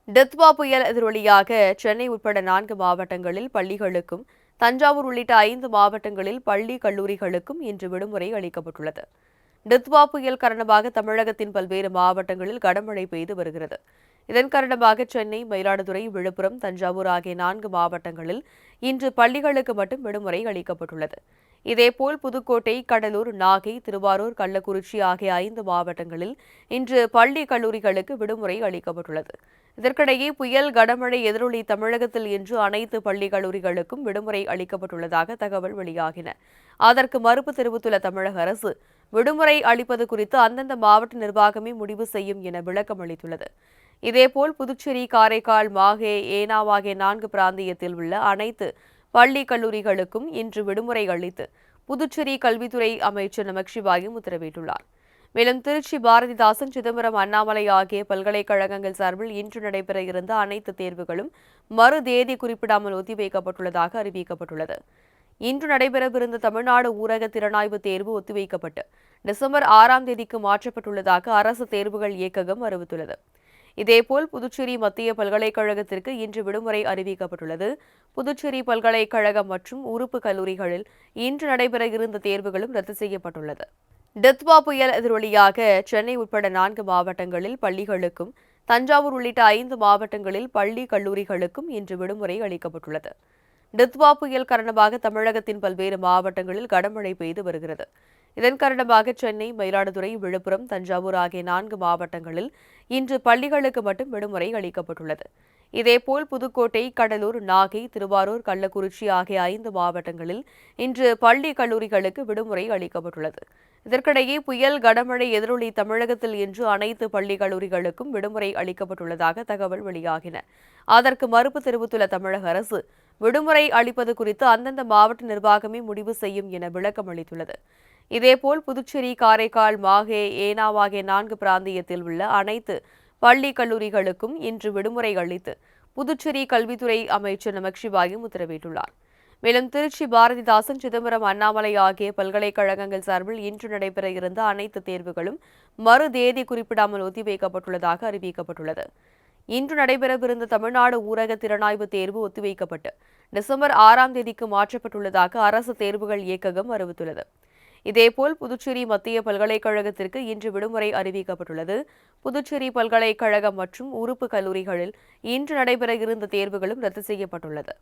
டித்வா புயல் எதிரொலியாக சென்னை உட்பட 4 மாவட்டங்களில் பள்ளிகளுக்கும், தஞ்சாவூர் உள்ளிட்ட 5 மாவட்டங்களில் பள்ளி, கல்லூரிகளுக்கும் இன்று விடுமுறை அளிக்கப்பட்டுள்ளது. டித்வா புயல் காரணமாக தமிழகத்தின் பல்வேறு மாவட்டங்களில் கனமழை பெய்து வருகிறது. இதன் காரணமாக சென்னை, மயிலாடுதுறை, விழுப்புரம், தஞ்சாவூர் ஆகிய 4 மாவட்டங்களில் இன்று பள்ளிகளுக்கு மட்டும் விடுமுறை அளிக்கப்பட்டுள்ளது. இதேபோல் புதுக்கோட்டை, கடலூர், நாகை, திருவாரூர், கள்ளக்குறிச்சி ஆகிய 5 மாவட்டங்களில் இன்று பள்ளி, கல்லூரிகளுக்கு விடுமுறை அளிக்கப்பட்டுள்ளது. இதற்கிடையே புயல் கனமழை எதிரொலி தமிழகத்தில் இன்று அனைத்து பள்ளி, கல்லூரிகளுக்கும் விடுமுறை அளிக்கப்பட்டுள்ளதாக தகவல் வெளியாகின. அதற்கு மறுப்பு தெரிவித்துள்ள தமிழக அரசு, விடுமுறை அளிப்பது குறித்து அந்தந்த மாவட்ட நிர்வாகமே முடிவு செய்யும் என விளக்கம் அளித்துள்ளது. இதேபோல் புதுச்சேரி, காரைக்கால், மாஹே, ஏனாம் ஆகிய 4 பிராந்தியத்தில் உள்ள அனைத்து பள்ளி, கல்லூரிகளுக்கும் இன்று விடுமுறை அளித்து புதுச்சேரி கல்வித்துறை அமைச்சர் நமச்சிவாயம் உத்தரவிட்டுள்ளார். மேலும் திருச்சி, பாரதிதாசன், சிதம்பரம், அண்ணாமலை ஆகிய பல்கலைக்கழகங்கள் சார்பில் இன்று நடைபெற இருந்த அனைத்து தேர்வுகளும் மறு தேதி குறிப்பிடாமல் ஒத்திவைக்கப்பட்டுள்ளதாக அறிவிக்கப்பட்டுள்ளது. இன்று நடைபெறவிருந்த தமிழ்நாடு ஊரக திறனாய்வு தேர்வு ஒத்திவைக்கப்பட்டு டிசம்பர் 6ஆம் தேதிக்கு மாற்றப்பட்டுள்ளதாக அரசு தேர்வுகள் இயக்ககம் அறிவித்துள்ளது. இதேபோல் புதுச்சேரி மத்திய பல்கலைக்கழகத்திற்கு இன்று விடுமுறை அறிவிக்கப்பட்டுள்ளது. புதுச்சேரி பல்கலைக்கழகம் மற்றும் உறுப்பு கல்லூரிகளில் இன்று நடைபெற இருந்த தேர்வுகளும் ரத்து செய்யப்பட்டுள்ளது. டித்வா புயல் எதிரொலியாக சென்னை உட்பட 4 மாவட்டங்களில் பள்ளிகளுக்கும், தஞ்சாவூர் உள்ளிட்ட 5 மாவட்டங்களில் பள்ளி, கல்லூரிகளுக்கும் இன்று விடுமுறை அளிக்கப்பட்டுள்ளது. டித்வா புயல் காரணமாக தமிழகத்தின் பல்வேறு மாவட்டங்களில் கனமழை பெய்து வருகிறது. இதன் காரணமாக சென்னை, மயிலாடுதுறை, விழுப்புரம், தஞ்சாவூர் ஆகிய 4 மாவட்டங்களில் இன்று பள்ளிகளுக்கு மட்டும் விடுமுறை அளிக்கப்பட்டுள்ளது. இதேபோல் புதுக்கோட்டை, கடலூர், நாகை, திருவாரூர், கள்ளக்குறிச்சி ஆகிய 5 மாவட்டங்களில் இன்று பள்ளி, கல்லூரிகளுக்கு விடுமுறை அளிக்கப்பட்டுள்ளது. இதற்கிடையே புயல் கனமழை எதிரொலி தமிழகத்தில் இன்று அனைத்து பள்ளி, கல்லூரிகளுக்கும் விடுமுறை அளிக்கப்பட்டுள்ளதாக தகவல் வெளியாகின. அதற்கு மறுப்பு தெரிவித்துள்ள தமிழக அரசு, விடுமுறை அளிப்பது குறித்து அந்தந்த மாவட்ட நிர்வாகமே முடிவு செய்யும் என விளக்கம் அளித்துள்ளது. இதேபோல் புதுச்சேரி, காரைக்கால், மாஹே, ஏனாம் ஆகிய 4 பிராந்தியத்தில் உள்ள அனைத்து பள்ளி, கல்லூரிகளுக்கும் இன்று விடுமுறை அளித்து புதுச்சேரி கல்வித்துறை அமைச்சர் நமச்சிவாயம் உத்தரவிட்டுள்ளார். மேலும் திருச்சி, பாரதிதாசன், சிதம்பரம், அண்ணாமலை ஆகிய பல்கலைக்கழகங்கள் சார்பில் இன்று நடைபெற இருந்த அனைத்து தேர்வுகளும் மறு தேதி குறிப்பிடாமல் ஒத்திவைக்கப்பட்டுள்ளதாக அறிவிக்கப்பட்டுள்ளது. இன்று நடைபெறவிருந்த தமிழ்நாடு ஊரக திறனாய்வு தேர்வு ஒத்திவைக்கப்பட்டு டிசம்பர் 6ஆம் தேதிக்கு மாற்றப்பட்டுள்ளதாக அரசு தேர்வுகள் இயக்ககம் அறிவித்துள்ளது. இதேபோல் புதுச்சேரி மத்திய பல்கலைக்கழகத்திற்கு இன்று விடுமுறை அறிவிக்கப்பட்டுள்ளது. புதுச்சேரி பல்கலைக்கழகம் மற்றும் உறுப்பு கல்லூரிகளில் இன்று நடைபெற இருந்த தேர்வுகளும் ரத்து செய்யப்பட்டுள்ளது.